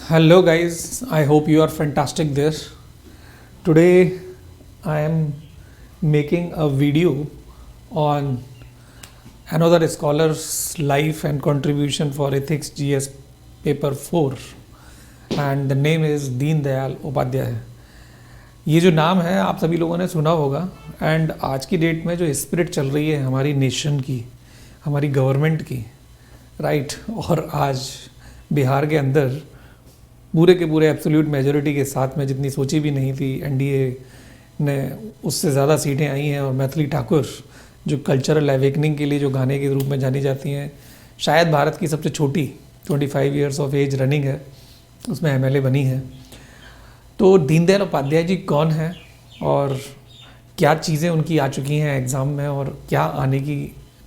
Hello guys, I hope you are fantastic there. Today I am making a video on another scholar's life and contribution for ethics GS paper 4 and the name is दीन दयाल उपाध्याय. ये जो नाम है आप सभी लोगों ने सुना होगा एंड आज की डेट में जो स्पिरिट चल रही है हमारी नेशन की, हमारी गवर्नमेंट की, राइट, और आज बिहार के अंदर पूरे के पूरे एब्सोल्यूट मेजॉरिटी के साथ में जितनी सोची भी नहीं थी एनडीए ने उससे ज़्यादा सीटें आई हैं और मैथिली ठाकुर जो कल्चरल अवेकनिंग के लिए जो गाने के रूप में जानी जाती हैं, शायद भारत की सबसे छोटी 25 इयर्स ऑफ एज रनिंग है, उसमें एमएलए बनी है. तो दीनदयाल उपाध्याय जी कौन है और क्या चीज़ें उनकी आ चुकी हैं एग्ज़ाम में और क्या आने की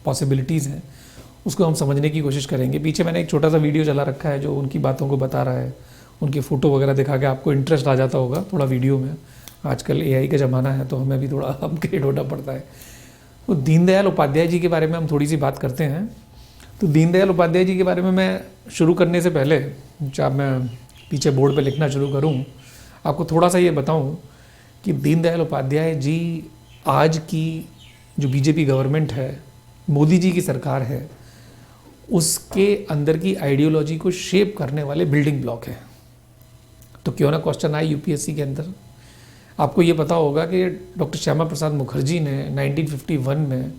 पॉसिबिलिटीज़ हैं, उसको हम समझने की कोशिश करेंगे. पीछे मैंने एक छोटा सा वीडियो चला रखा है जो उनकी बातों को बता रहा है, उनकी फ़ोटो वगैरह दिखा के आपको इंटरेस्ट आ जाता होगा थोड़ा वीडियो में. आजकल एआई का ज़माना है तो हमें भी थोड़ा अपग्रेड होना पड़ता है. तो दीनदयाल उपाध्याय जी के बारे में हम थोड़ी सी बात करते हैं. तो दीनदयाल उपाध्याय जी के बारे में मैं शुरू करने से पहले, जब मैं पीछे बोर्ड पे लिखना शुरू करूं, आपको थोड़ा सा ये बताऊं कि दीनदयाल उपाध्याय जी आज की जो बीजेपी गवर्नमेंट है, मोदी जी की सरकार है, उसके अंदर की आइडियोलॉजी को शेप करने वाले बिल्डिंग ब्लॉक है. तो क्यों ना क्वेश्चन आए यूपीएससी के अंदर. आपको ये पता होगा कि डॉक्टर श्यामा प्रसाद मुखर्जी ने 1951 में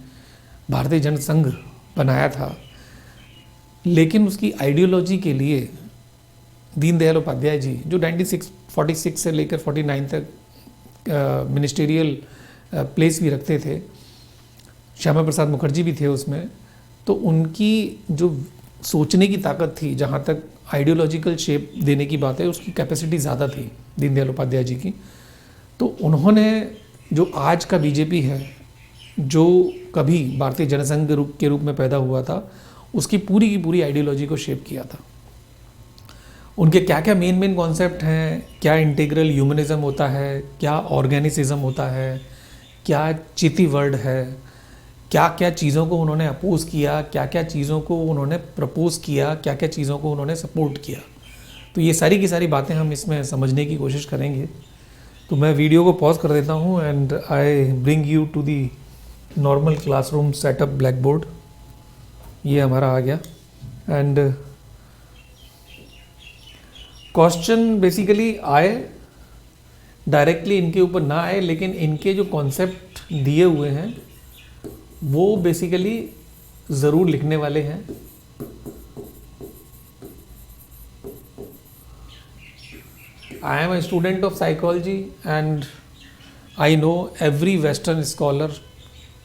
भारतीय जनसंघ बनाया था, लेकिन उसकी आइडियोलॉजी के लिए दीनदयाल उपाध्याय जी जो 1946 से लेकर 49 तक मिनिस्टेरियल प्लेस भी रखते थे, श्यामा प्रसाद मुखर्जी भी थे उसमें, तो उनकी जो सोचने की ताकत थी, जहाँ तक आइडियोलॉजिकल शेप देने की बात है, उसकी कैपेसिटी ज़्यादा थी दीनदयाल उपाध्याय जी की. तो उन्होंने जो आज का बीजेपी है, जो कभी भारतीय जनसंघ के रूप में पैदा हुआ था, उसकी पूरी की पूरी आइडियोलॉजी को शेप किया था. उनके क्या क्या मेन कॉन्सेप्ट हैं, क्या इंटीग्रल ह्यूमनिज्म होता है, क्या ऑर्गेनिसिज्म होता है, क्या चिति वर्ड है, क्या क्या चीज़ों को उन्होंने अपोज किया, क्या क्या चीज़ों को उन्होंने प्रपोज किया, क्या क्या चीज़ों को उन्होंने सपोर्ट किया. तो ये सारी की सारी बातें हम इसमें समझने की कोशिश करेंगे. तो मैं वीडियो को पॉज कर देता हूँ and I bring you to the normal classroom setup blackboard. ये हमारा आ गया एंड क्वेश्चन बेसिकली आए, डायरेक्टली इनके ऊपर ना आए, लेकिन इनके जो कॉन्सेप्ट दिए हुए हैं वो बेसिकली ज़रूर लिखने वाले हैं. I am a student of psychology and I know every western scholar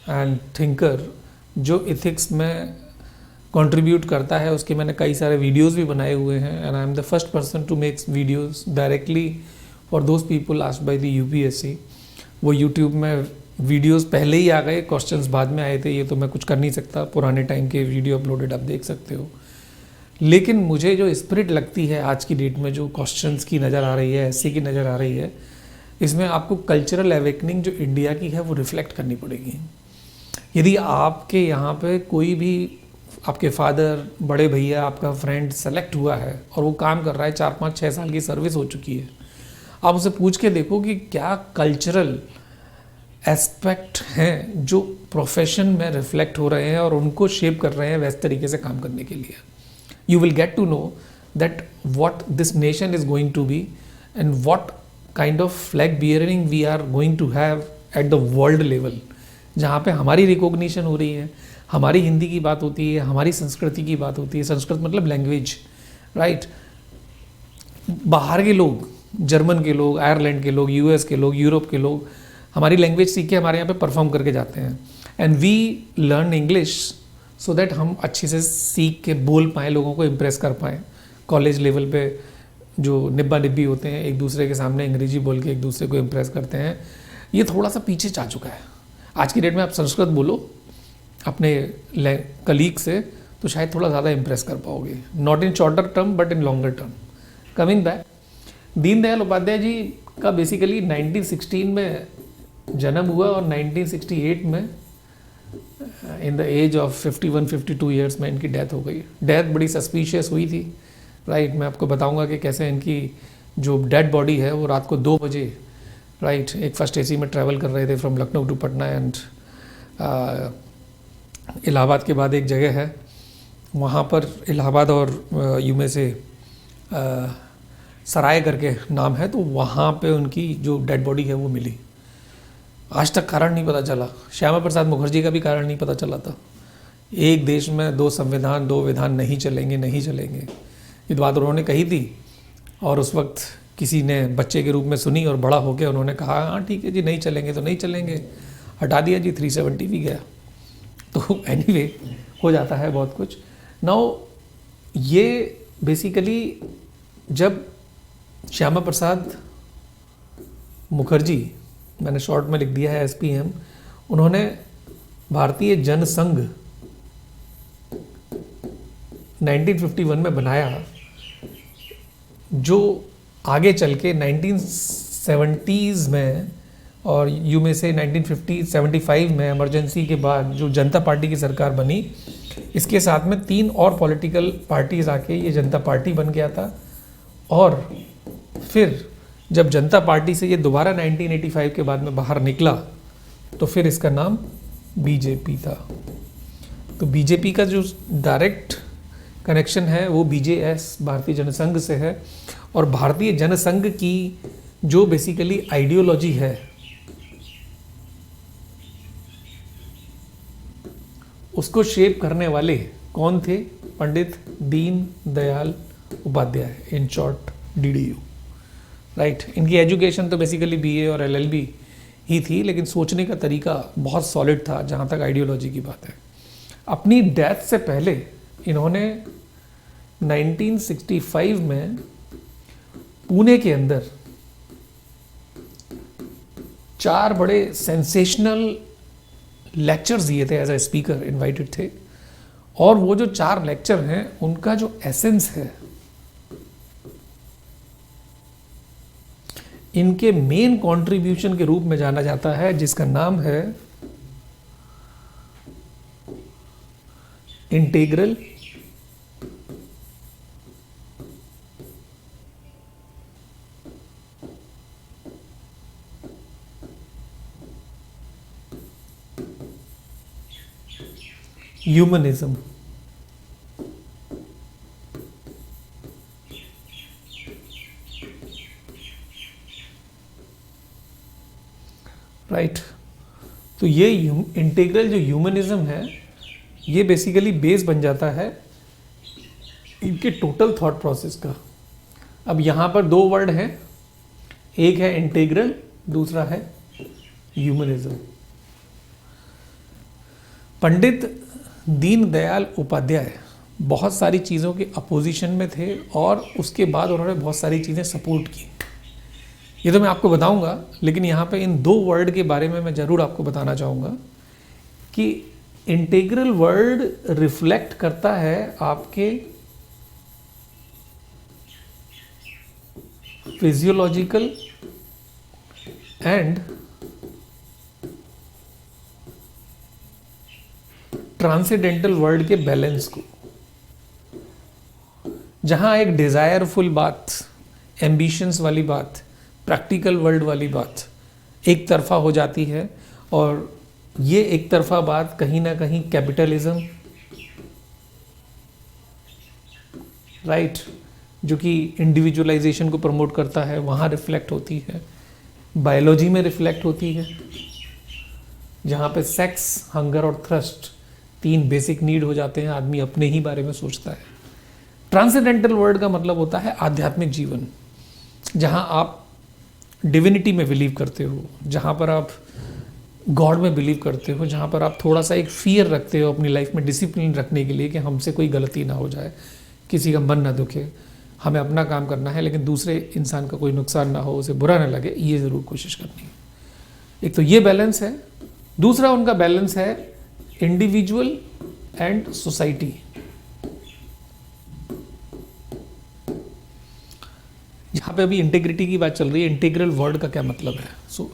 and thinker जो इथिक्स में कंट्रीब्यूट करता है, उसके मैंने कई सारे वीडियोस भी बनाए हुए हैं and I am the first person to make videos directly for those people asked by the UPSC. वो यूट्यूब में वीडियोस पहले ही आ गए, क्वेश्चंस बाद में आए थे, ये तो मैं कुछ कर नहीं सकता. पुराने टाइम के वीडियो अपलोडेड आप देख सकते हो. लेकिन मुझे जो स्पिरिट लगती है आज की डेट में, जो क्वेश्चंस की नज़र आ रही है, एससी की नज़र आ रही है, इसमें आपको कल्चरल अवेकनिंग जो इंडिया की है वो रिफ्लेक्ट करनी पड़ेगी. यदि आपके यहाँ पे कोई भी, आपके फादर, बड़े भैया, आपका फ्रेंड सेलेक्ट हुआ है और वो काम कर रहा है, 4 5 6 साल की सर्विस हो चुकी है, आप उसे पूछ के देखो कि क्या कल्चरल एस्पेक्ट हैं जो प्रोफेशन में रिफ्लेक्ट हो रहे हैं और उनको शेप कर रहे हैं वैसे तरीके से काम करने के लिए. You will get to know that what this nation is going to be and what kind of flag bearing we are going to have at the world level, जहाँ पे हमारी रिकॉग्निशन हो रही है, हमारी हिंदी की बात होती है, हमारी संस्कृति की बात होती है. संस्कृत मतलब लैंग्वेज, राइट. बाहर के लोग, जर्मन के लोग, आयरलैंड के लोग, यूएस के लोग, यूरोप के लोग हमारी लैंग्वेज सीख के हमारे यहाँ पे परफॉर्म करके जाते हैं and we learn English so that हम अच्छे से सीख के बोल पाएँ, लोगों को इम्प्रेस कर पाएँ. कॉलेज लेवल पे जो निब्बा निब्बी होते हैं, एक दूसरे के सामने अंग्रेजी बोल के एक दूसरे को इम्प्रेस करते हैं, ये थोड़ा सा पीछे जा चुका है. आज की डेट में आप संस्कृत बोलो अपने कलीग से तो शायद थोड़ा ज़्यादा इम्प्रेस कर पाओगे, not in shorter term but in longer term. Coming back, Deendayal Upadhyay ji का बेसिकली 1916 में जन्म हुआ और 1968 में in the age of 51-52 years में इनकी डेथ हो गई। डेथ बड़ी सस्पिशियस हुई थी, राइट। मैं आपको बताऊंगा कि कैसे इनकी जो डेड बॉडी है वो रात को 2 बजे, राइट, एक फर्स्ट एसी में ट्रैवल कर रहे थे from Lucknow to Patna and Allahabad के बाद एक जगह है वहाँ पर, इलाहाबाद और में से सराय करके नाम है, तो वहाँ पे उनकी जो डेड बॉडी है वो मिली। आज तक कारण नहीं पता चला। श्यामा प्रसाद मुखर्जी का भी कारण नहीं पता चला था। एक देश में 2 संविधान 2 विधान नहीं चलेंगे, नहीं चलेंगे, ये बात उन्होंने कही थी। और उस वक्त किसी ने बच्चे के रूप में सुनी और बड़ा होकर उन्होंने कहा हाँ ठीक है जी, नहीं चलेंगे तो नहीं चलेंगे, हटा दिया जी, 370 भी गया। तो एनीवे हो जाता है बहुत कुछ। नाउ ये बेसिकली जब श्यामा प्रसाद मुखर्जी, मैंने शॉर्ट में लिख दिया है SPM, उन्होंने भारतीय जनसंघ 1951 में बनाया, जो आगे चल के 1970s में और में से 1975 में इमरजेंसी के बाद जो जनता पार्टी की सरकार बनी, इसके साथ में 3 और पॉलिटिकल पार्टीज आके ये जनता पार्टी बन गया था। और फिर जब जनता पार्टी से ये दोबारा 1985 के बाद में बाहर निकला तो फिर इसका नाम BJP था। तो BJP का जो डायरेक्ट कनेक्शन है वो BJS भारतीय जनसंघ से है। और भारतीय जनसंघ की जो बेसिकली आइडियोलॉजी है उसको शेप करने वाले कौन थे? Pandit Deen Dayal Upadhyay, in short DDU, right. इनकी एजुकेशन तो बेसिकली BA और LLB ही थी, लेकिन सोचने का तरीका बहुत सॉलिड था जहाँ तक आइडियोलॉजी की बात है। अपनी डेथ से पहले इन्होंने 1965 में पुणे के अंदर 4 बड़े सेंसेशनल लेक्चर्स दिए थे, एज ए स्पीकर इनवाइटेड थे। और वो जो 4 लेक्चर हैं उनका जो एसेंस है, इनके मेन कंट्रीब्यूशन के रूप में जाना जाता है, जिसका नाम है इंटीग्रल ह्यूमनिज्म। राइट। तो ये इंटीग्रल जो ह्यूमनिज्म है ये बेसिकली बेस बन जाता है इनके टोटल थॉट प्रोसेस का। अब यहाँ पर 2 वर्ड हैं, एक है इंटीग्रल, दूसरा है ह्यूमनिज्म। पंडित दीनदयाल उपाध्याय बहुत सारी चीज़ों के अपोजिशन में थे और उसके बाद उन्होंने बहुत सारी चीज़ें सपोर्ट की। ये तो मैं आपको बताऊंगा, लेकिन यहाँ पे इन 2 वर्ड के बारे में मैं ज़रूर आपको बताना चाहूँगा कि इंटीग्रल वर्ड रिफ्लेक्ट करता है आपके फिजियोलॉजिकल एंड ट्रांसेंडेंटल वर्ल्ड के बैलेंस को। जहां एक डिजायरफुल बात, एम्बिशंस वाली बात, प्रैक्टिकल वर्ल्ड वाली बात एक तरफा हो जाती है, और ये एक तरफा बात कहीं ना कहीं कैपिटलिज्म, राइट, जो कि इंडिविजुअलाइजेशन को प्रमोट करता है, वहाँ रिफ्लेक्ट होती है। बायोलॉजी में रिफ्लेक्ट होती है, जहाँ पे सेक्स, हंगर और थ्रस्ट 3 बेसिक नीड हो जाते हैं, आदमी अपने ही बारे में सोचता है। ट्रांसेंडेंटल वर्ल्ड का मतलब होता है आध्यात्मिक जीवन, जहाँ आप डिविनिटी में बिलीव करते हो, जहाँ पर आप गॉड में बिलीव करते हो, जहाँ पर आप थोड़ा सा एक फियर रखते हो अपनी लाइफ में डिसिप्लिन रखने के लिए कि हमसे कोई गलती ना हो जाए, किसी का मन ना दुखे, हमें अपना काम करना है लेकिन दूसरे इंसान का कोई नुकसान ना हो, उसे बुरा ना लगे, ये ज़रूर कोशिश करनी है। एक तो ये बैलेंस है। दूसरा उनका बैलेंस है इंडिविजुअल एंड सोसाइटी। यहाँ पे अभी इंटीग्रिटी की बात चल रही है, इंटीग्रल वर्ड का क्या मतलब है। So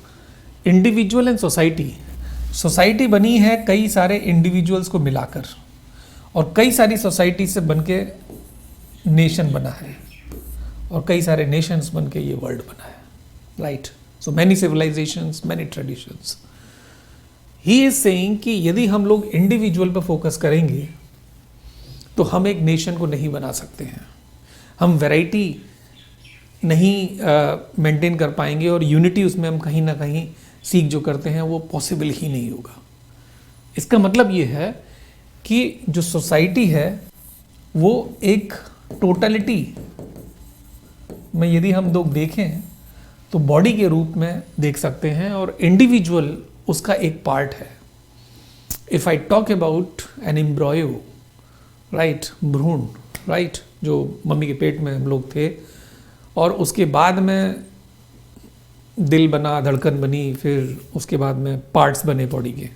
individual and society, society बनी है कई सारे इंडिविजुअल्स को मिलाकर, और कई सारी सोसाइटी से बनके नेशन बना है, और कई सारे नेशंस बनके ये वर्ल्ड बना है, right? So many civilisations, many traditions. He is saying कि यदि हम लोग इंडिविजुअल पर फोकस करेंगे तो हम एक नेशन को नहीं बना सकते हैं, हम वैरायटी नहीं मेंटेन कर पाएंगे, और यूनिटी उसमें हम कहीं ना कहीं सीख जो करते हैं वो पॉसिबल ही नहीं होगा। इसका मतलब ये है कि जो सोसाइटी है वो एक टोटलिटी में यदि हम लोग देखें तो बॉडी के रूप में देख सकते हैं, और इंडिविजुअल उसका एक पार्ट है। If I talk about an embryo, right, भ्रूण, राइट, जो मम्मी के पेट में हम लोग थे, और उसके बाद में दिल बना, धड़कन बनी, फिर उसके बाद में पार्ट्स बने बॉडी के।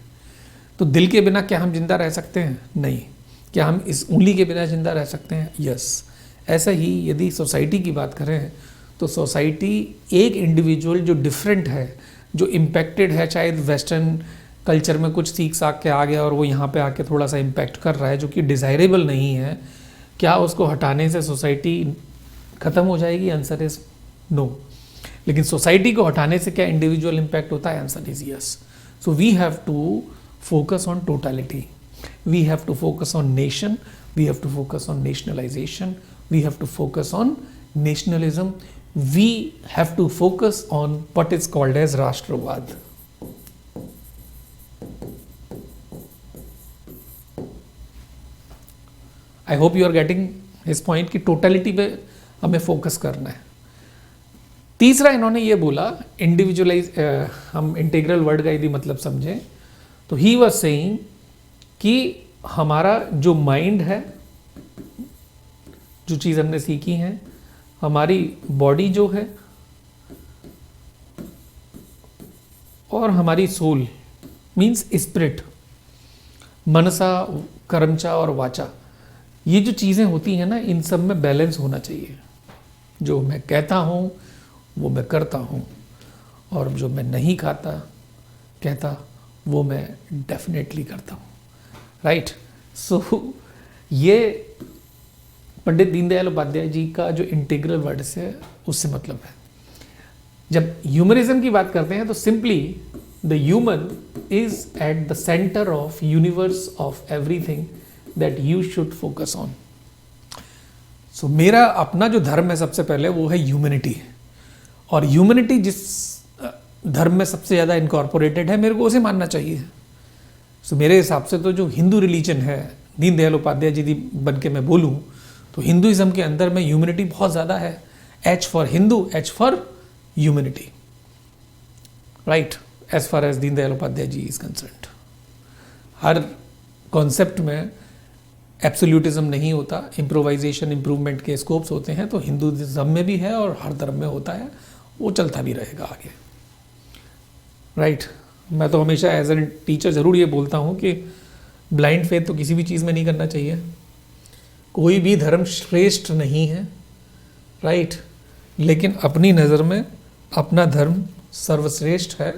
तो दिल के बिना क्या हम जिंदा रह सकते हैं? नहीं। क्या हम इस उंगली के बिना जिंदा रह सकते हैं? यस। ऐसा ही यदि सोसाइटी की बात करें तो सोसाइटी एक इंडिविजुअल जो डिफरेंट है, जो इम्पेक्टेड है, शायद वेस्टर्न कल्चर में कुछ सीख साख के आ गया और वो यहाँ पे आके थोड़ा सा इम्पैक्ट कर रहा है जो कि डिज़ायरेबल नहीं है, क्या उसको हटाने से सोसाइटी ख़त्म हो जाएगी? Answer is no. लेकिन सोसाइटी को हटाने से क्या इंडिविजुअल इम्पैक्ट होता है? Answer is yes. So we have to focus on totality, we have to focus on nation, we have to focus on nationalization, we have to focus on nationalism, we have to focus on what is called as Rashtravad. I hope you are getting his point कि totality पे हमें focus करना है। तीसरा इन्होंने ये बोला, individualise, हम इंटीग्रल वर्ड का यदि मतलब समझें तो ही वॉज सेइंग कि हमारा जो माइंड है, जो चीज़ हमने सीखी है, हमारी बॉडी जो है, और हमारी सोल मीन्स स्पिरिट, मनसा, कर्मचा और वाचा, ये जो चीज़ें होती हैं ना, इन सब में बैलेंस होना चाहिए। जो मैं कहता हूँ वो मैं करता हूँ, और जो मैं नहीं कहता वो मैं डेफिनेटली करता हूँ, राइट? सो ये पंडित दीनदयाल उपाध्याय जी का जो इंटीग्रल वर्ड से उससे मतलब है। जब ह्यूमनिज्म की बात करते हैं तो simply the human is at the centre of universe of everything that you should focus on. So मेरा अपना जो धर्म है सबसे पहले वो है ह्यूमनिटी, और ह्यूमनिटी जिस धर्म में सबसे ज़्यादा इनकॉर्पोरेटेड है, मेरे को उसे मानना चाहिए। सो मेरे हिसाब से तो जो हिंदू रिलीजन है, दीनदयाल उपाध्याय जी बन के मैं बोलूँ तो हिंदुइज्म के अंदर में ह्यूमनिटी बहुत ज़्यादा है। H for Hindu, H for humanity, right, as far as Deendayal Upadhyay ji is concerned. हर कॉन्सेप्ट में एब्सोल्यूटिज्म नहीं होता, इम्प्रोवाइजेशन, इम्प्रूवमेंट के स्कोप्स होते हैं, तो हिंदुइज्म में भी है और हर धर्म में होता है, वो चलता भी रहेगा आगे, राइट। मैं तो हमेशा एज एन टीचर ज़रूर ये बोलता हूँ कि ब्लाइंड फेथ तो किसी भी चीज़ में नहीं करना चाहिए। कोई भी धर्म श्रेष्ठ नहीं है, राइट, लेकिन अपनी नज़र में अपना धर्म सर्वश्रेष्ठ है,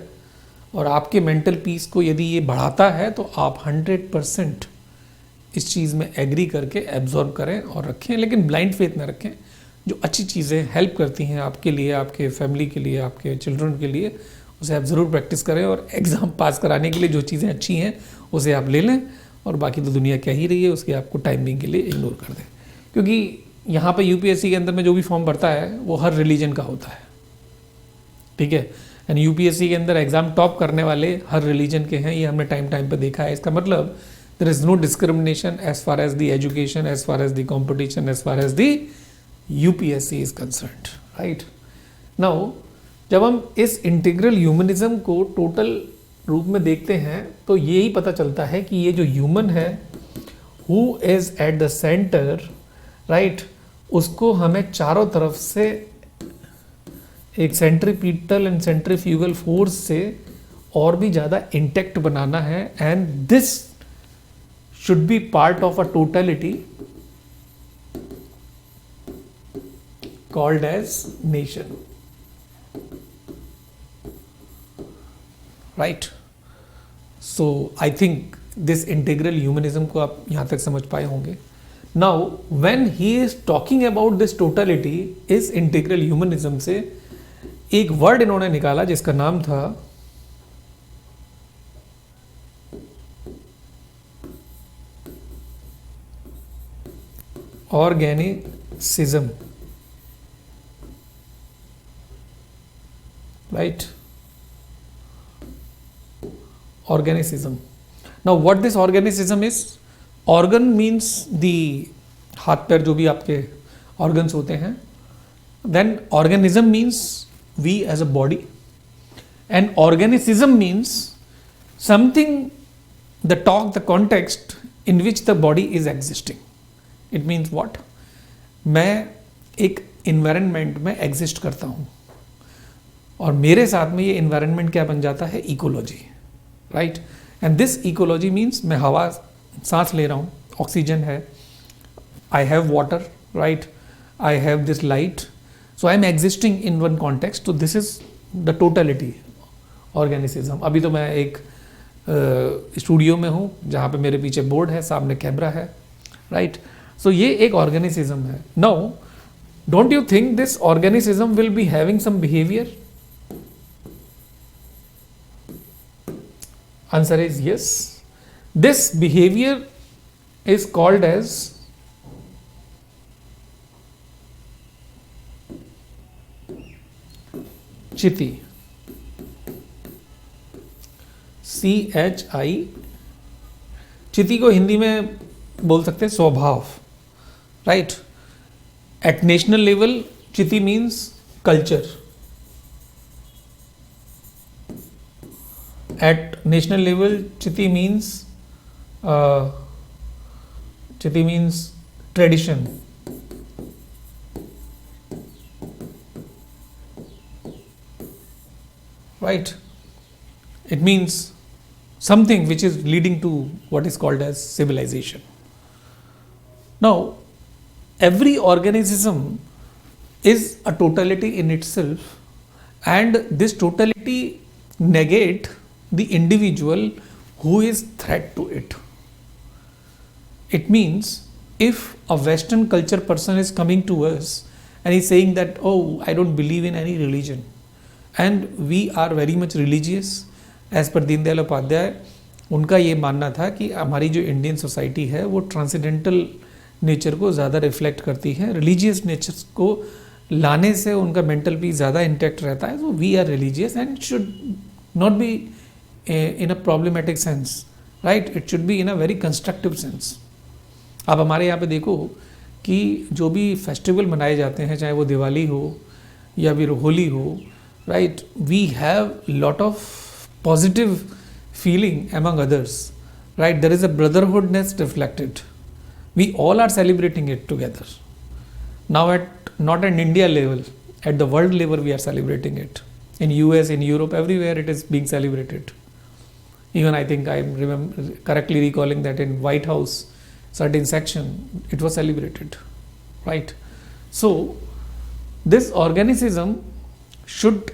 और आपके मेंटल पीस को यदि ये बढ़ाता है तो आप 100% इस चीज़ में एग्री करके एब्जॉर्ब करें और रखें, लेकिन ब्लाइंड फेथ में रखें। जो अच्छी चीज़ें हेल्प करती हैं आपके लिए, आपके फैमिली के लिए, आपके चिल्ड्रन के लिए, उसे आप ज़रूर प्रैक्टिस करें, और एग्ज़ाम पास कराने के लिए जो चीज़ें अच्छी हैं उसे आप ले लें, और बाकी तो दुनिया कह ही रही है उसके आपको टाइमिंग के लिए इग्नोर कर दें। क्योंकि यहाँ पे यूपीएससी के अंदर में जो भी फॉर्म भरता है वो हर रिलीजन का होता है, ठीक है, एंड यूपीएससी के अंदर एग्ज़ाम टॉप करने वाले हर रिलीजन के हैं, ये हमने टाइम पे देखा है। इसका मतलब there is no discrimination as far as the education, as far as the competition, as far as the UPSC is concerned, right. Now जब हम इस इंटीग्रल ह्यूमनिज्म को टोटल रूप में देखते हैं तो यही पता चलता है कि ये जो ह्यूमन है, who is at the centre, right, उसको हमें चारों तरफ से एक सेंट्रीपिटल एंड सेंट्रीफ्यूगल फोर्स से और भी ज़्यादा इंटेक्ट बनाना है, and this should be part of a totality called as nation, right. So I think this integral humanism को आप यहाँ तक समझ पाए होंगे. Now when he is talking about this totality, इस इंटीग्रल ह्यूमनिज्म से एक वर्ड इन्होंने निकाला जिसका नाम था organicism. Right, organicism. Now what this organicism is, organ means the हाथ पैर जो भी आपके ऑर्गन्स होते हैं. Then organism means we as a body, and organicism means something, the talk, the context in which the body is existing. It means what? मैं एक environment में exist करता हूँ और मेरे साथ में ये environment क्या बन जाता है, ecology, right? And this ecology means मैं हवा सांस ले रहा हूँ, ऑक्सीजन है, I have water, right? I have this light. So I am existing in one context. So this is the totality, ऑर्गेनिसिज्म. अभी तो मैं एक स्टूडियो में हूँ जहाँ पे मेरे पीछे बोर्ड है, सामने कैमरा है, राइट. सो ये एक ऑर्गेनिसिज्म है. Now don't you think this organicism will be having some behaviour? Answer is yes. This behaviour is called as Chiti. CHI. Chiti को हिंदी में बोल सकते हैं स्वभाव, right. At national level Chiti means culture. At national level Chiti means tradition. Right, it means something which is leading to what is called as civilization. Now every organism is a totality in itself, and this totality negate the individual who is threat to it. It means if a Western culture person is coming to us and he's saying that, oh, I don't believe in any religion, and we are very much religious as per Deendayal Upadhyay. उनका ये मानना था कि हमारी जो Indian society है वो transcendental nature को ज़्यादा रिफ्लेक्ट करती है, रिलीजियस नेचर को लाने से उनका मेंटल पीस ज़्यादा इंटैक्ट रहता है. So we are religious and it should not be in a problematic sense, right. It should be in a very constructive sense. आप हमारे यहाँ पे देखो कि जो भी फेस्टिवल मनाए जाते हैं, चाहे वो दिवाली हो या फिर होली हो, right, we have lot of positive feeling among others, right. There is a brotherhoodness reflected. We all are celebrating it together. Now at not at India level, at the world level we are celebrating it. In US, in Europe, everywhere it is being celebrated. Even I think I am correctly recalling that in White House certain section it was celebrated, right. So this organicism should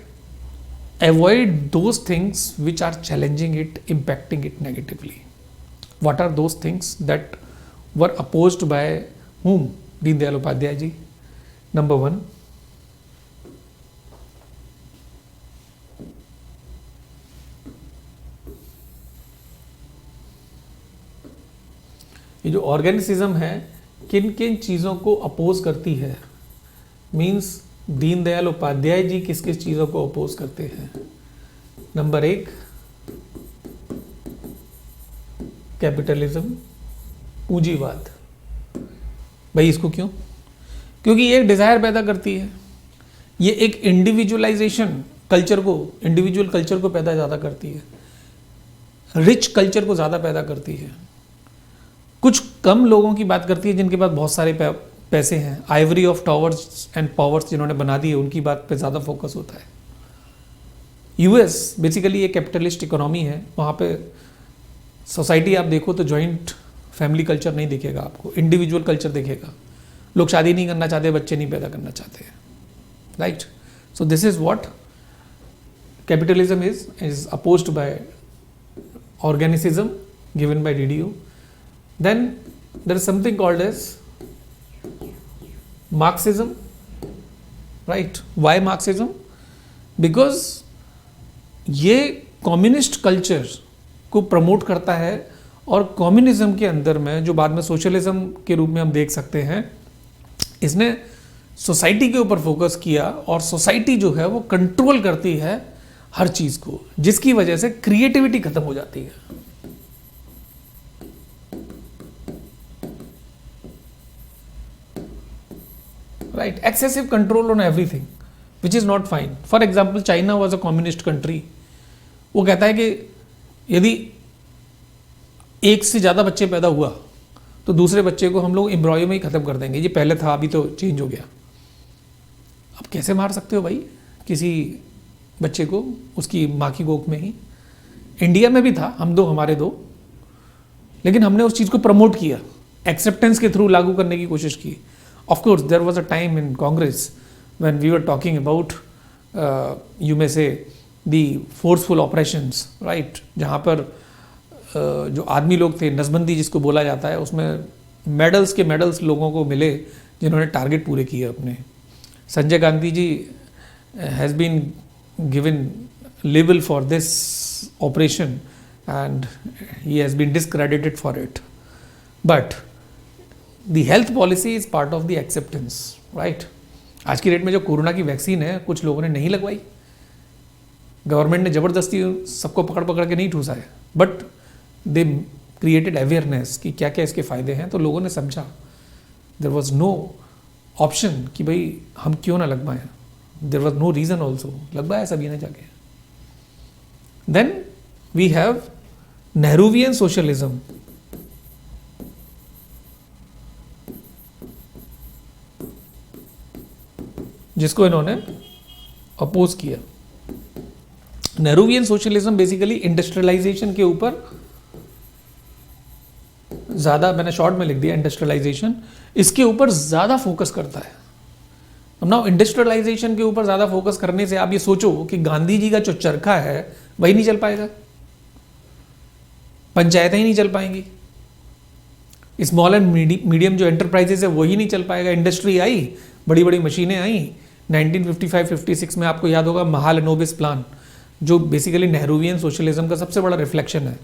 avoid those things which are challenging it, impacting it negatively. What are those things that were opposed by whom? Deendayal Upadhyay ji. Number one, ये जो ऑर्गेनिसिज्म है किन किन चीज़ों को oppose करती है, means Deendayal Upadhyay जी किस किस चीज़ों को अपोज करते हैं. नंबर एक, कैपिटलिज्म, पूंजीवाद. भाई इसको क्यों? क्योंकि ये एक डिज़ायर पैदा करती है, ये एक इंडिविजुअलाइजेशन कल्चर को, इंडिविजुअल कल्चर को पैदा ज़्यादा करती है, रिच कल्चर को ज़्यादा पैदा करती है. कुछ कम लोगों की बात करती है जिनके पास बहुत सारे पैसे हैं, Ivory of towers and powers जिन्होंने बना दी है, उनकी बात पे ज़्यादा फोकस होता है. यूएस बेसिकली एक कैपिटलिस्ट इकोनॉमी है, वहाँ पे सोसाइटी आप देखो तो जॉइंट फैमिली कल्चर नहीं दिखेगा आपको, इंडिविजुअल कल्चर दिखेगा. लोग शादी नहीं करना चाहते, बच्चे नहीं पैदा करना चाहते हैं, right. So this is what capitalism is opposed by organism given by DDU. Then there is something called as Marxism, right? Why Marxism? Because ये कम्युनिस्ट कल्चर को प्रमोट करता है और कम्युनिज्म के अंदर में जो बाद में सोशलिज्म के रूप में हम देख सकते हैं, इसने सोसाइटी के ऊपर फोकस किया और सोसाइटी जो है वो कंट्रोल करती है हर चीज को, जिसकी वजह से क्रिएटिविटी खत्म हो जाती है. Right, excessive control on everything which is not fine. For example, China was a communist country. वो कहता है कि यदि एक से ज्यादा बच्चे पैदा हुआ तो दूसरे बच्चे को हम लोग एम्ब्रॉयो में ही खत्म कर देंगे. ये पहले था, अभी तो चेंज हो गया. अब कैसे मार सकते हो भाई किसी बच्चे को उसकी माँ की गोद में ही? इंडिया में भी था, हमारे दो, लेकिन हमने उस चीज़ को प्रमोट किया, एक्सेप्टेंस के थ्रू लागू करने की कोशिश की. Of course there was a time in Congress when we were talking about you may say the forceful operations, right, जहाँ पर जो आदमी लोग थे, नसबंदी जिसको बोला जाता है, उसमें मेडल्स लोगों को मिले जिन्होंने टारगेट पूरे किए अपने. Sanjay Gandhi ji has been given label for this operation and he has been discredited for it. But the health policy is part of the acceptance, right? आज की डेट में जो कोरोना की वैक्सीन है, कुछ लोगों ने नहीं लगवाई, गवर्नमेंट ने ज़बरदस्ती सबको पकड़ पकड़ के नहीं ठूसा है, बट दे क्रिएटेड अवेयरनेस कि क्या क्या इसके फ़ायदे हैं, तो लोगों ने समझा. देयर वॉज नो ऑप्शन कि भाई हम क्यों ना लगवाएं. There was no reason also, लगवाया सभी ने जाके. Then we have Nehruvian socialism, जिसको इन्होंने अपोज किया. नेहरूवियन सोशलिज्म बेसिकली इंडस्ट्रियलाइजेशन के ऊपर ज्यादा, मैंने शॉर्ट में लिख दिया इंडस्ट्रियलाइजेशन, इसके ऊपर ज्यादा फोकस करता है. अब नाउ इंडस्ट्रियलाइजेशन के ऊपर ज्यादा फोकस करने से आप ये सोचो कि गांधी जी का जो चरखा है वही नहीं चल पाएगा, पंचायतें ही नहीं चल पाएंगी, स्मॉल एंड मीडियम जो एंटरप्राइजेस है वही नहीं चल पाएगा. इंडस्ट्री आई, बड़ी बड़ी मशीनें आई. 1955-56 में आपको याद होगा महालनोबिस प्लान, जो बेसिकली नेहरूवियन सोशलिज्म का सबसे बड़ा रिफ्लेक्शन है.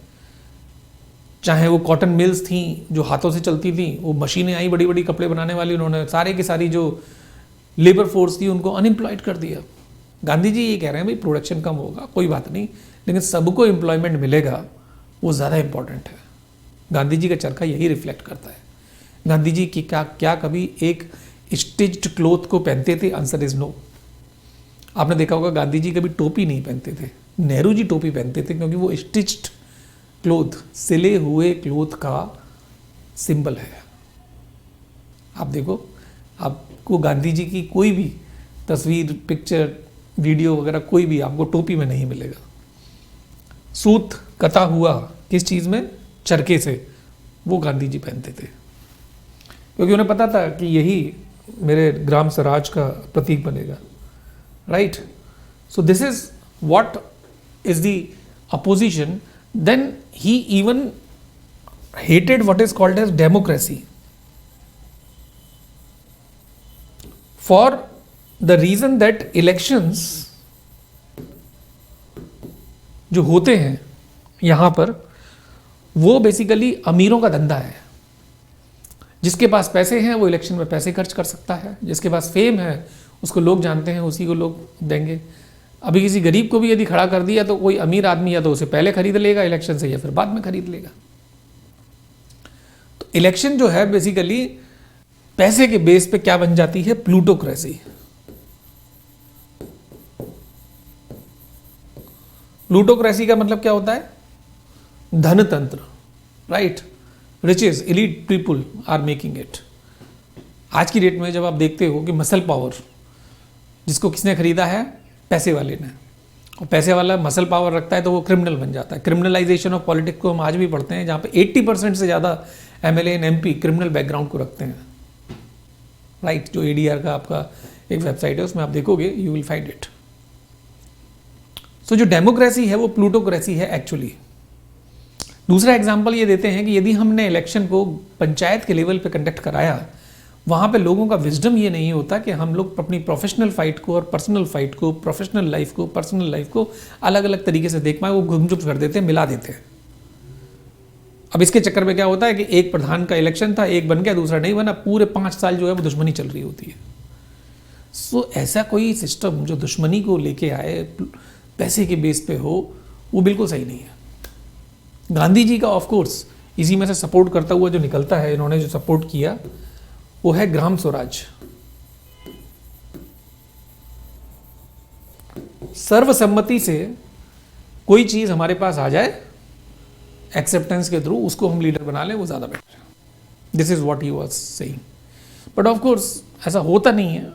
चाहे वो कॉटन मिल्स थी जो हाथों से चलती थी, वो मशीनें आई बड़ी बड़ी कपड़े बनाने वाली, उन्होंने सारे की सारी जो लेबर फोर्स थी उनको अनएम्प्लॉयड कर दिया. गांधी जी ये कह रहे हैं भाई प्रोडक्शन कम होगा, कोई बात नहीं, लेकिन सबको एम्प्लॉयमेंट मिलेगा, वो ज़्यादा इंपॉर्टेंट है. गांधी जी का चरखा यही रिफ्लेक्ट करता है. गांधी जी की क्या कभी एक स्टिच्ड क्लोथ को पहनते थे? Answer is no. आपने देखा होगा गांधी जी कभी टोपी नहीं पहनते थे. नेहरू जी टोपी पहनते थे क्योंकि वो स्टिच्ड क्लोथ, सिले हुए क्लोथ का सिंबल है. आप देखो, आपको गांधी जी की कोई भी तस्वीर, पिक्चर, वीडियो वगैरह कोई भी आपको टोपी में नहीं मिलेगा. सूत कता हुआ किस चीज़ में? चरखे से, वो गांधी जी पहनते थे क्योंकि उन्हें पता था कि यही मेरे ग्राम स्वराज का प्रतीक बनेगा. Right, so this is what is the opposition. Then he even hated what is called as democracy for the reason that elections जो होते हैं यहाँ पर, वो बेसिकली अमीरों का धंधा है. जिसके पास पैसे हैं वो इलेक्शन में पैसे खर्च कर सकता है, जिसके पास फेम है उसको लोग जानते हैं, उसी को लोग देंगे. अभी किसी गरीब को भी यदि खड़ा कर दिया तो कोई अमीर आदमी या तो उसे पहले खरीद लेगा इलेक्शन से, या फिर बाद में खरीद लेगा. तो इलेक्शन जो है बेसिकली पैसे के बेस पे क्या बन जाती है? प्लूटोक्रेसी. प्लूटोक्रेसी का मतलब क्या होता है? धनतंत्र, right. Riches, elite people are making it. आज की डेट में जब आप देखते हो कि मसल पावर जिसको किसने खरीदा है? पैसे वाले ने. और पैसे वाला मसल पावर रखता है तो वो क्रिमिनल बन जाता है. क्रिमिनलाइजेशन ऑफ पॉलिटिक्स को हम आज भी पढ़ते हैं, जहाँ पे 80% से ज़्यादा MLA and MP criminal background को रखते हैं. राइट, जो ADR का आपका एक वेबसाइट है उसमें आप देखोगे, यू विल फाइंड इट. सो जो डेमोक्रेसी है वो प्लूटोक्रेसी है एक्चुअली. दूसरा एग्जाम्पल ये देते हैं कि यदि हमने इलेक्शन को पंचायत के लेवल पे कंडक्ट कराया, वहाँ पे लोगों का विजडम ये नहीं होता कि हम लोग अपनी प्रोफेशनल फाइट को और पर्सनल फाइट को, प्रोफेशनल लाइफ को, पर्सनल लाइफ को अलग अलग तरीके से देख पाए, वो गुमसुम कर देते हैं, मिला देते हैं। अब इसके चक्कर में क्या होता है कि एक प्रधान का इलेक्शन था, एक बन गया, दूसरा नहीं बना, पूरे 5 साल जो है वो दुश्मनी चल रही होती है। सो ऐसा कोई सिस्टम जो दुश्मनी को लेके आए, पैसे के बेस पे हो, वो बिल्कुल सही नहीं है। गांधी जी का ऑफ कोर्स इसी में से सपोर्ट करता हुआ जो निकलता है, इन्होंने जो सपोर्ट किया वो है ग्राम स्वराज। सर्वसम्मति से कोई चीज हमारे पास आ जाए, एक्सेप्टेंस के थ्रू उसको हम लीडर बना लें, वो ज्यादा बेटर है। This is what he was saying. But of course ऐसा होता नहीं है।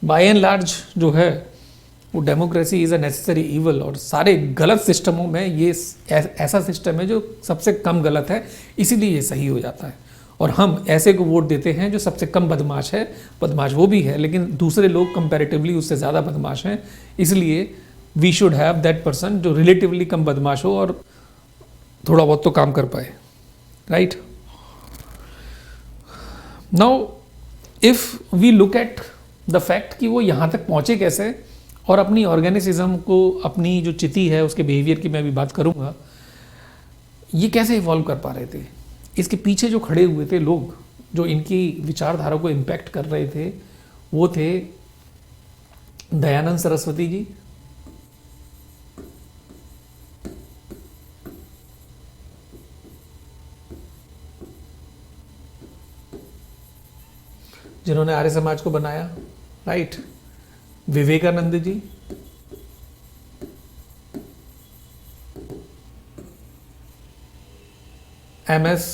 बाय एंड लार्ज जो है वो democracy is a necessary evil, और सारे गलत सिस्टमों में ये ऐसा सिस्टम है जो सबसे कम गलत है, इसीलिए ये सही हो जाता है। और हम ऐसे को वोट देते हैं जो सबसे कम बदमाश है। बदमाश वो भी है, लेकिन दूसरे लोग कंपैरेटिवली उससे ज़्यादा बदमाश हैं, इसलिए we should have that person जो रिलेटिवली कम बदमाश हो और थोड़ा बहुत तो काम कर पाए, right. Now if we look at the fact कि वो यहाँ तक पहुँचे कैसे, और अपनी ऑर्गेनिज्म को, अपनी जो चिति है उसके बिहेवियर की मैं अभी बात करूँगा, ये कैसे इवॉल्व कर पा रहे थे। इसके पीछे जो खड़े हुए थे लोग, जो इनकी विचारधारा को इम्पैक्ट कर रहे थे, वो थे दयानंद सरस्वती जी, जिन्होंने आर्य समाज को बनाया, राइट। विवेकानंद जी, MS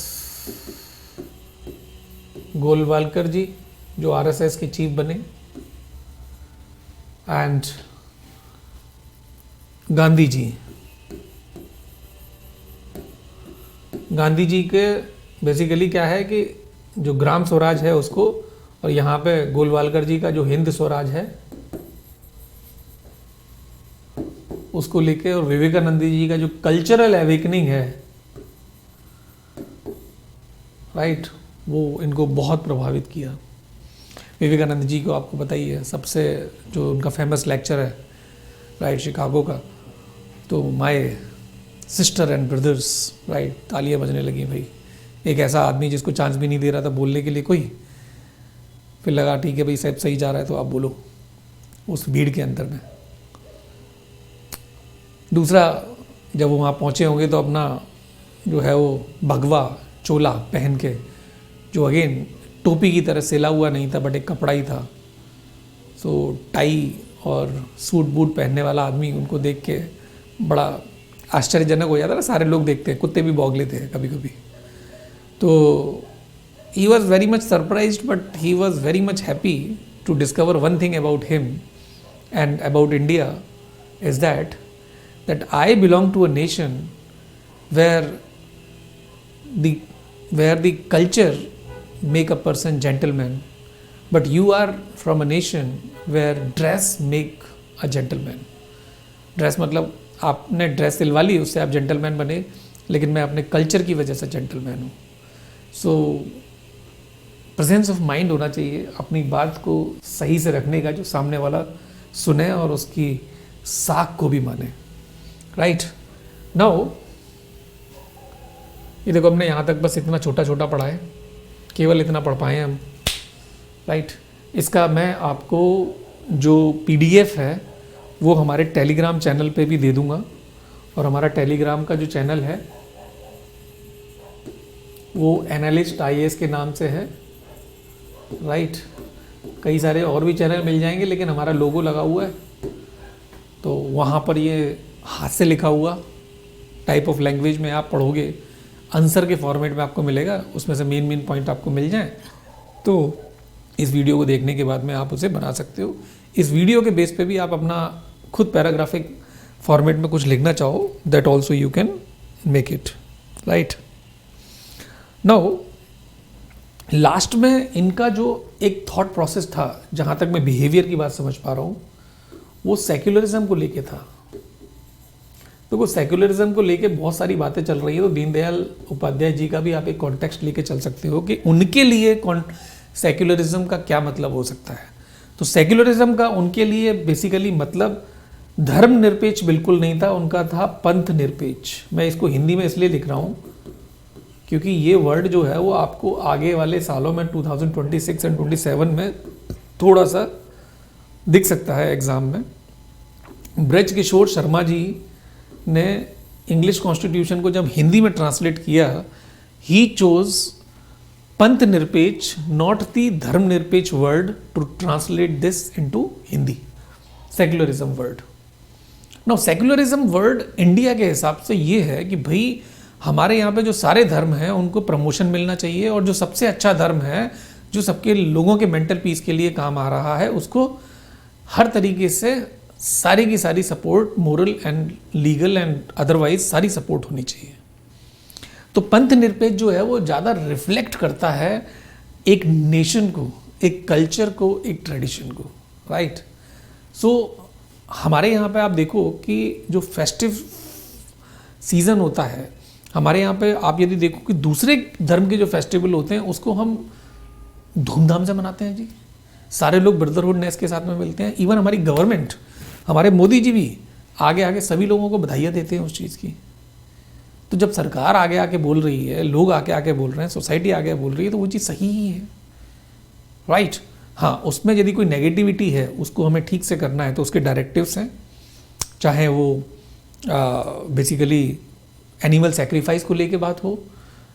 गोलवालकर जी जो RSS के चीफ बने, एंड गांधी जी। गांधी जी के बेसिकली क्या है कि जो ग्राम स्वराज है उसको, और यहाँ पे गोलवालकर जी का जो हिंद स्वराज है उसको लेके, और विवेकानंद जी का जो कल्चरल एवेकनिंग है, राइट, वो इनको बहुत प्रभावित किया। विवेकानंद जी को आपको पता ही है, सबसे जो उनका फेमस लेक्चर है, राइट, शिकागो का, तो my sister and brothers, right, तालियां बजने लगी भाई। एक ऐसा आदमी जिसको चांस भी नहीं दे रहा था बोलने के लिए कोई, फिर लगा ठीक है भाई सब सही जा रहा है तो आप बोलो उस भीड़ के अंदर में। दूसरा, जब वो वहाँ पहुँचे होंगे तो अपना जो है वो भगवा चोला पहन के, जो अगेन टोपी की तरह सिला हुआ नहीं था बट एक कपड़ा ही था, सो टाई और सूट बूट पहनने वाला आदमी, उनको देख के बड़ा आश्चर्यजनक हो जाता ना, सारे लोग देखते हैं, कुत्ते भी भौंक लेते हैं कभी कभी। तो he was very much surprised, but he was very much happy to discover one thing about him and about India, is that I belong to a nation where the culture make a person gentleman, but you are from a nation where dress make a gentleman. Dress मतलब आपने dress सिलवा ली, उससे आप gentleman बने, लेकिन मैं अपने culture की वजह से जेंटलमैन हूँ। सो प्रेजेंस ऑफ माइंड होना चाहिए, अपनी बात को सही से रखने का, जो सामने वाला सुने और उसकी साख को भी माने, राइट। नाउ ये देखो, हमने यहाँ तक बस इतना छोटा छोटा पढ़ा है, केवल इतना पढ़ पाए हम, राइट। इसका मैं आपको जो PDF है वो हमारे टेलीग्राम चैनल पे भी दे दूँगा, और हमारा टेलीग्राम का जो चैनल है वो एनालिस्ट IAS के नाम से है, राइट। कई सारे और भी चैनल मिल जाएंगे, लेकिन हमारा लोगो लगा हुआ है, तो वहाँ पर ये हाथ से लिखा हुआ टाइप ऑफ लैंग्वेज में आप पढ़ोगे, आंसर के फॉर्मेट में आपको मिलेगा, उसमें से मेन पॉइंट आपको मिल जाए तो इस वीडियो को देखने के बाद में आप उसे बना सकते हो। इस वीडियो के बेस पे भी आप अपना खुद पैराग्राफिक फॉर्मेट में कुछ लिखना चाहो, that also you can make it, right. Now last में इनका जो एक थॉट प्रोसेस था, जहाँ तक मैं बिहेवियर की बात समझ पा रहा हूँ, वो सेक्युलरिज्म को लेके था। तो सेक्युलरिज्म को लेके बहुत सारी बातें चल रही है, तो दीनदयाल उपाध्याय जी का भी आप एक कॉन्टेक्स्ट लेके चल सकते हो कि उनके लिए सेक्युलरिज्म का क्या मतलब हो सकता है। तो सेक्युलरिज्म का उनके लिए बेसिकली मतलब धर्मनिरपेक्ष बिल्कुल नहीं था, उनका था पंथ निरपेक्ष। मैं इसको हिंदी में इसलिए लिख रहा हूँ क्योंकि ये वर्ड जो है वो आपको आगे वाले सालों में 2026 एंड 27 में थोड़ा सा दिख सकता है एग्जाम में। ब्रज किशोर शर्मा जी ने इंग्लिश कॉन्स्टिट्यूशन को जब हिंदी में ट्रांसलेट किया, ही चोज पंथ निरपेक्ष, नॉट दी धर्मनिरपेक्ष word to translate this into Hindi, secularism word. Now secularism word India के हिसाब से ये है कि भाई हमारे यहाँ पे जो सारे धर्म हैं उनको प्रमोशन मिलना चाहिए, और जो सबसे अच्छा धर्म है, जो सबके लोगों के मेंटल पीस के लिए काम आ रहा है, उसको हर तरीके से सारी की सारी support, moral and legal and otherwise सारी सपोर्ट होनी चाहिए। तो पंथ निरपेक्ष जो है वो ज़्यादा रिफ्लेक्ट करता है एक नेशन को, एक कल्चर को, एक ट्रेडिशन को, राइट। सो हमारे यहाँ पे आप देखो कि जो फेस्टिव सीज़न होता है हमारे यहाँ पे, आप यदि देखो कि दूसरे धर्म के जो फेस्टिवल होते हैं उसको हम धूमधाम से मनाते हैं जी। सारे लोग ब्रदरहुडनेस के साथ में मिलते हैं। इवन हमारी गवर्नमेंट, हमारे मोदी जी भी आगे आगे सभी लोगों को बधाइयाँ देते हैं उस चीज़ की। तो जब सरकार आगे आके बोल रही है, लोग आके आके बोल रहे हैं, सोसाइटी आगे बोल रही है, तो वो चीज़ सही ही है, राइट। हाँ, उसमें यदि कोई नेगेटिविटी है उसको हमें ठीक से करना है तो उसके डायरेक्टिव्स हैं, चाहे वो बेसिकली एनिमल सेक्रीफाइस को लेके बात हो,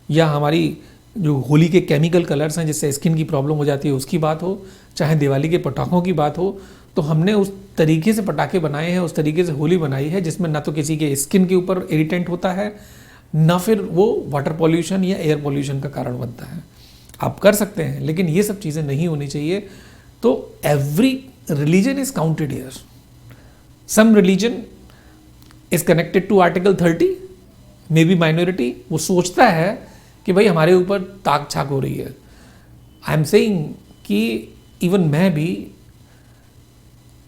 या हमारी जो होली के केमिकल कलर्स हैं जिससे स्किन की प्रॉब्लम हो जाती है उसकी बात हो, चाहे दिवाली के पटाखों की बात हो। तो हमने उस तरीके से पटाखे बनाए हैं, उस तरीके से होली बनाई है जिसमें ना तो किसी के स्किन के ऊपर इरिटेंट होता है, ना फिर वो वाटर पॉल्यूशन या एयर पॉल्यूशन का कारण बनता है। आप कर सकते हैं लेकिन ये सब चीज़ें नहीं होनी चाहिए। तो every religion is counted here. Some religion is connected to article 30, may be minority, वो सोचता है कि भाई हमारे ऊपर ताक झाक हो रही है। आई एम सेइंग कि इवन मैं भी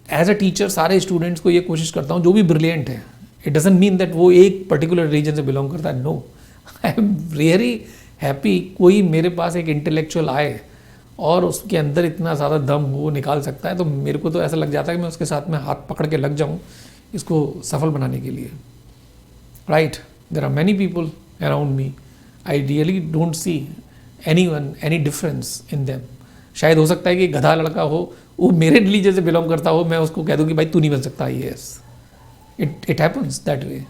एज अ टीचर सारे स्टूडेंट्स को ये कोशिश करता हूँ जो भी ब्रिलियंट है, इट डजंट मीन दैट वो एक पर्टिकुलर रीजन से बिलोंग करता है, no. I am really happy कोई मेरे पास एक इंटेलेक्चुअल आए और उसके अंदर इतना ज़्यादा दम वो निकाल सकता है, तो मेरे को तो ऐसा लग जाता है कि मैं उसके साथ में हाथ पकड़ के लग जाऊँ इसको सफल बनाने के लिए, right. There are many people around me, I really don't see any difference in them. शायद हो सकता है कि गधा लड़का हो, वो मेरे रिलीजन से बिलोंग करता हो, मैं उसको कह दूँ कि भाई तू नहीं बन सकता IAS। It happens that way,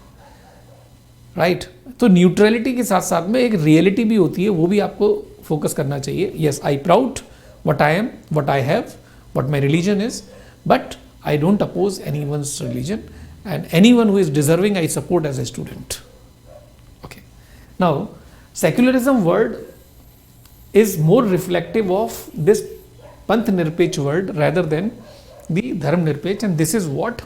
right. तो न्यूट्रलिटी के साथ साथ में एक रियलिटी भी होती है, वो भी आपको फोकस करना चाहिए। Yes, I proud what I am, what I have, what my religion is, but I don't oppose any one's religion, and any one who is deserving I support as a student. Okay, now secularism word is more reflective of this panth nirpech word rather than the dharm nirpech, and this is what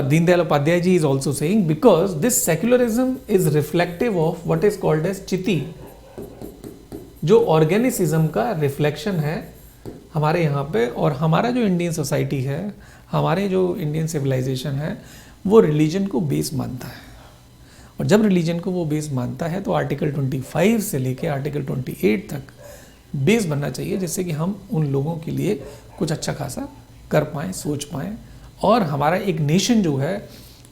Deendayal Upadhyay ji is also saying, because this secularism is reflective of what is called as चिति, जो ऑर्गेनिसिज्म का reflection है हमारे यहाँ पे। और हमारा जो Indian society है, हमारे जो इंडियन सिविलाइजेशन है, वो रिलीजन को बेस मानता है। और जब रिलीजन को वो बेस मानता है तो आर्टिकल 25 से लेके आर्टिकल 28 तक बेस बनना चाहिए, जिससे कि हम उन लोगों के लिए कुछ अच्छा खासा कर पाएँ, सोच पाएँ, और हमारा एक नेशन जो है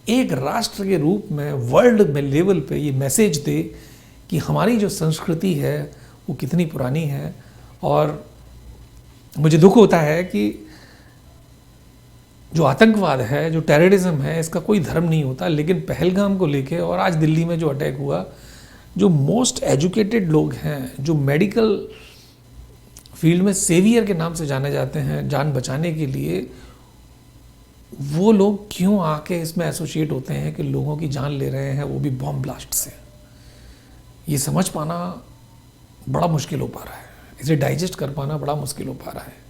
एक राष्ट्र के रूप में वर्ल्ड में लेवल पे ये मैसेज दे कि हमारी जो संस्कृति है वो कितनी पुरानी है। और मुझे दुख होता है कि जो आतंकवाद है, जो टेररिज्म है, इसका कोई धर्म नहीं होता। लेकिन पहलगाम को लेके और आज दिल्ली में जो अटैक हुआ, जो मोस्ट एजुकेटेड लोग हैं, जो मेडिकल फील्ड में सेवियर के नाम से जाने जाते हैं जान बचाने के लिए, वो लोग क्यों आके इसमें एसोसिएट होते हैं कि लोगों की जान ले रहे हैं, वो भी बॉम्ब ब्लास्ट से। ये समझ पाना बड़ा मुश्किल हो पा रहा है, इसे डाइजेस्ट कर पाना बड़ा मुश्किल हो पा रहा है।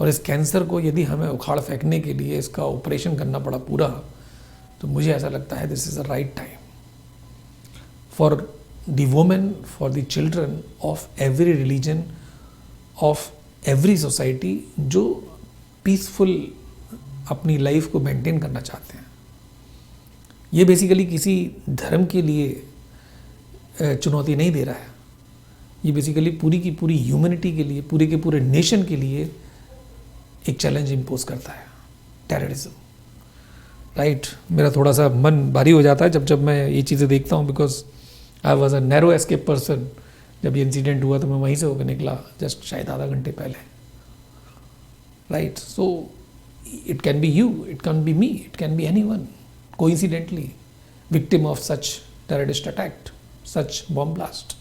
और इस कैंसर को यदि हमें उखाड़ फेंकने के लिए इसका ऑपरेशन करना पड़ा पूरा, तो मुझे ऐसा लगता है this is the right time for the women, for the children of every religion, of every society, जो पीसफुल अपनी लाइफ को मेंटेन करना चाहते हैं। ये बेसिकली किसी धर्म के लिए चुनौती नहीं दे रहा है, ये बेसिकली पूरी की पूरी ह्यूमैनिटी के लिए, पूरे के पूरे नेशन के लिए एक चैलेंज इम्पोज करता है, टेररिज्म। राइट, मेरा थोड़ा सा मन भारी हो जाता है जब जब मैं ये चीज़ें देखता हूँ, because I was a narrow escape person. जब ये इंसिडेंट हुआ तो मैं वहीं से होकर निकला, जस्ट शायद आधा घंटे पहले। Right, so it can be you, it can be me, it can be any one coincidentally victim of such terrorist attack, such bomb blast.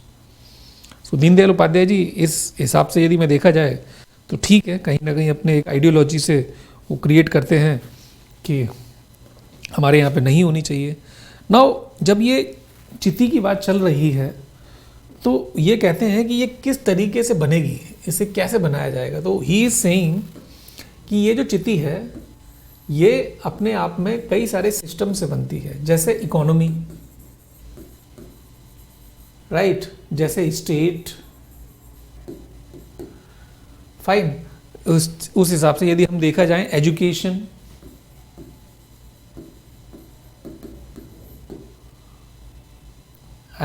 So Deendayal Upadhyay ji इस हिसाब से यदि मैं देखा जाए तो ठीक है, कहीं ना कहीं अपने एक आइडियोलॉजी से वो क्रिएट करते हैं कि हमारे यहाँ पे नहीं होनी चाहिए। नाउ जब ये चिति की बात चल रही है तो ये कहते हैं कि ये किस तरीके से बनेगी, इसे कैसे बनाया जाएगा। तो ही इज सेइंग कि ये जो चिति है ये अपने आप में कई सारे सिस्टम से बनती है, जैसे इकोनॉमी, राइट, जैसे स्टेट, फाइन। उस हिसाब से यदि हम देखा जाए education,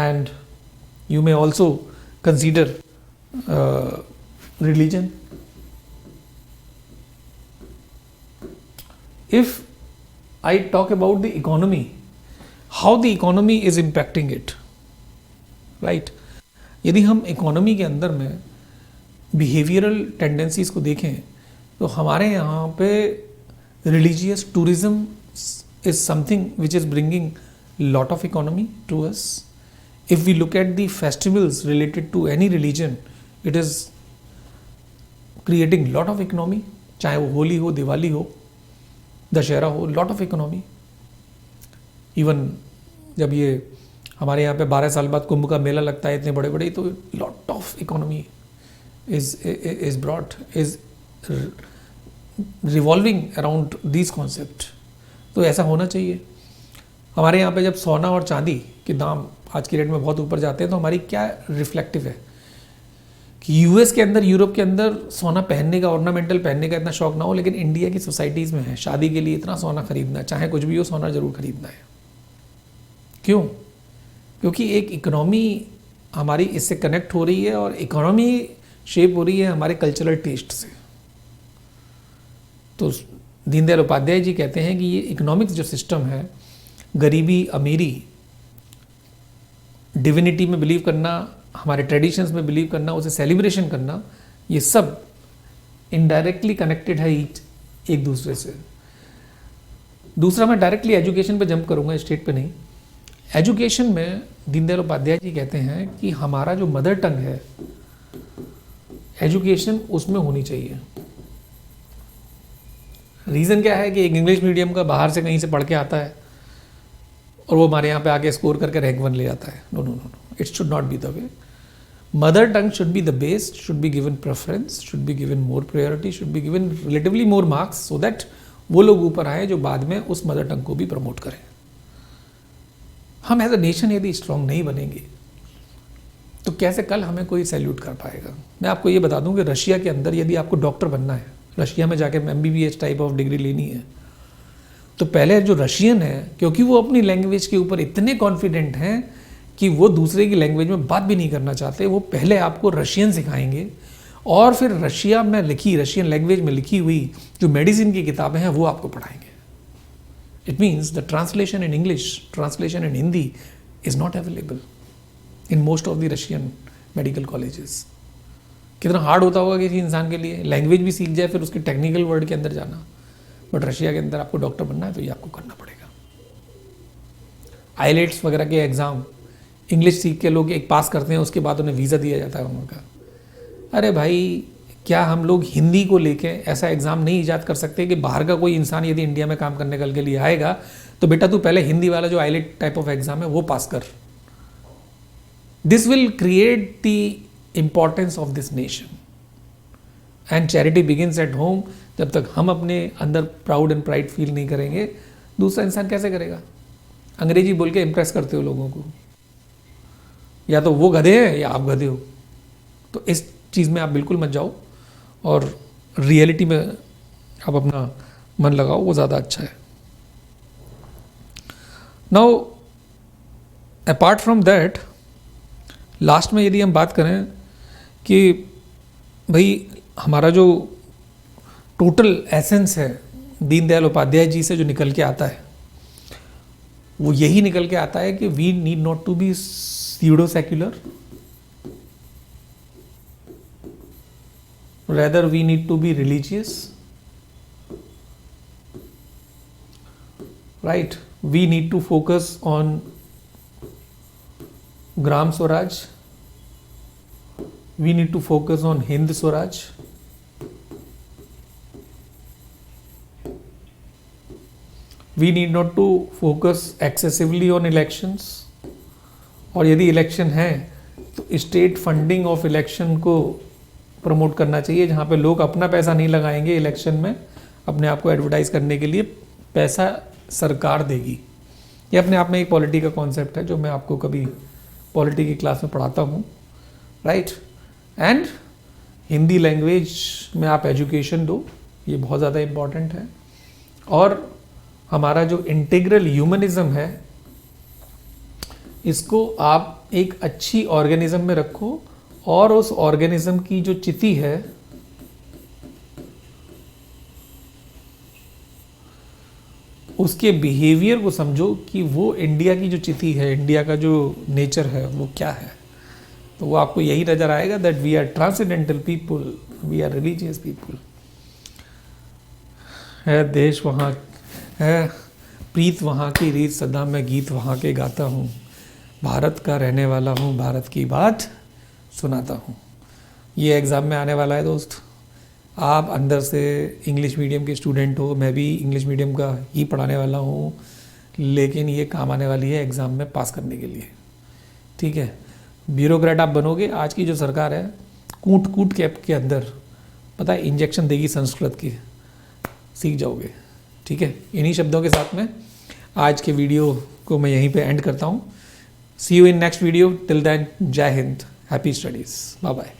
and you may also consider religion. If I talk about the economy, how the economy is impacting it, right? यदि हम इकोनॉमी के अंदर में बिहेवियरल टेंडेंसीज को देखें तो हमारे यहाँ पे religious tourism is something which is bringing lot of economy to us. If we look at the festivals related to any religion, it is creating lot of economy. चाहे वो होली हो, दिवाली हो, दशहरा हो, lot of economy. Even जब ये हमारे यहाँ पे 12 साल बाद कुंभ का मेला लगता है इतने बड़े बड़े, तो lot of economy is brought, is revolving around these concept. तो ऐसा होना चाहिए. हमारे यहाँ पे जब सोना और चांदी के दाम आज की डेट में बहुत ऊपर जाते हैं तो हमारी क्या रिफ्लेक्टिव है कि यूएस के अंदर, यूरोप के अंदर सोना पहनने का, ऑर्नामेंटल पहनने का इतना शौक ना हो, लेकिन इंडिया की सोसाइटीज़ में है शादी के लिए इतना सोना खरीदना, चाहे कुछ भी हो सोना जरूर खरीदना है. क्यों? क्योंकि एक इकोनॉमी हमारी इससे कनेक्ट हो रही है और इकोनॉमी शेप हो रही है हमारे कल्चरल टेस्ट से. तो दीनदयाल उपाध्याय जी कहते हैं कि ये इकोनॉमिक्स जो सिस्टम है, गरीबी, अमीरी, डिविनिटी में बिलीव करना, हमारे ट्रेडिशंस में बिलीव करना, उसे सेलिब्रेशन करना, ये सब इनडायरेक्टली कनेक्टेड है एक दूसरे से. दूसरा, मैं डायरेक्टली एजुकेशन पे जंप करूंगा, स्टेट पे नहीं. एजुकेशन में दीनदयाल उपाध्याय जी कहते हैं कि हमारा जो मदर टंग है, एजुकेशन उसमें होनी चाहिए. रीज़न क्या है कि एक इंग्लिश मीडियम का बाहर से कहीं से पढ़ के आता है और वो हमारे यहाँ पे आके स्कोर करके रैंक 1 ले आता है. No no no, it should not be the way. Mother tongue should be the base, should be given preference, should be given more priority, should be given relatively more marks, so that वो लोग ऊपर आए जो बाद में उस mother tongue को भी प्रमोट करें. हम एज अ नेशन यदि स्ट्रांग नहीं बनेंगे तो कैसे कल हमें कोई सैल्यूट कर पाएगा. मैं आपको ये बता दूं कि रशिया के अंदर यदि आपको डॉक्टर बनना है, रशिया में जाके MBBS टाइप ऑफ डिग्री लेनी है, तो पहले जो रशियन है, क्योंकि वो अपनी लैंग्वेज के ऊपर इतने कॉन्फिडेंट हैं कि वो दूसरे की लैंग्वेज में बात भी नहीं करना चाहते, वो पहले आपको रशियन सिखाएंगे और फिर रशिया में लिखी, रशियन लैंग्वेज में लिखी हुई जो मेडिसिन की किताबें हैं वो आपको पढ़ाएंगे. It means the translation in English, translation in Hindi is not available in most of the Russian medical colleges. कितना हार्ड होता होगा किसी इंसान के लिए, लैंग्वेज भी सीख जाए फिर उसके टेक्निकल वर्ड के अंदर जाना. बट रशिया के अंदर आपको डॉक्टर बनना है तो ये आपको करना पड़ेगा. आईलेट्स वगैरह के एग्ज़ाम इंग्लिश सीख के लोग एक पास करते हैं, उसके बाद उन्हें वीज़ा दिया जाता है वहाँ का. अरे भाई, क्या हम लोग हिंदी को लेके ऐसा एग्ज़ाम नहीं ईजाद कर सकते कि बाहर का कोई इंसान यदि इंडिया में काम करने के लिए आएगा तो बेटा तू पहले हिंदी वाला जो आईलेट टाइप ऑफ एग्ज़ाम है वो पास कर. This will create the importance of this nation. And charity begins at home. जब तक हम अपने अंदर प्राउड एंड प्राइड फील नहीं करेंगे, दूसरा इंसान कैसे करेगा. अंग्रेजी बोल के इम्प्रेस करते हो लोगों को, या तो वो गधे हैं या आप गधे हो. तो इस चीज़ में आप बिल्कुल मत जाओ और रियलिटी में आप अपना मन लगाओ, वो ज़्यादा अच्छा है. Now apart from that, last में यदि हम बात करें कि भाई हमारा जो टोटल एसेंस है दीनदयाल उपाध्याय जी से जो निकल के आता है, वो यही निकल के आता है कि we need not to be pseudo secular, rather we need to be religious, right? We need to focus on Gram Swaraj, we need to focus on Hind Swaraj, we need not to focus excessively on elections, और यदि election है तो state funding of election को promote करना चाहिए, जहाँ पे लोग अपना पैसा नहीं लगाएंगे इलेक्शन में, अपने आप को एडवर्टाइज करने के लिए पैसा सरकार देगी। ये अपने आप में एक पॉलिटी का कॉन्सेप्ट है जो मैं आपको कभी पॉलिटी की क्लास में पढ़ाता हूँ, राइट। एंड हिंदी लैंग्वेज में आप एजुकेशन दो, ये बहुत ज़्यादा इम्पॉर्टेंट है। और हमारा जो इंटीग्रल ह्यूमनिज्म है, इसको आप एक अच्छी ऑर्गेनिज्म में रखो और उस ऑर्गेनिज्म की जो चिति है उसके बिहेवियर को समझो कि वो इंडिया की जो चिति है, इंडिया का जो नेचर है वो क्या है। तो वो आपको यही नजर आएगा that we are transcendental people, we are religious people. है देश वहाँ है, प्रीत वहाँ की, रीत सदा मैं गीत वहाँ के गाता हूँ, भारत का रहने वाला हूँ, भारत की बात सुनाता हूँ। ये एग्ज़ाम में आने वाला है दोस्त। आप अंदर से इंग्लिश मीडियम के स्टूडेंट हो, मैं भी इंग्लिश मीडियम का ही पढ़ाने वाला हूँ, लेकिन ये काम आने वाली है एग्ज़ाम में पास करने के लिए, ठीक है। ब्यूरोक्रेट आप बनोगे, आज की जो सरकार है कूट कूट के अंदर पता है इंजेक्शन देगी संस्कृत की, सीख जाओगे, ठीक है। इन्हीं शब्दों के साथ में आज के वीडियो को मैं यहीं पे एंड करता हूँ। See you in next video, till then Jai Hind, happy studies, bye bye.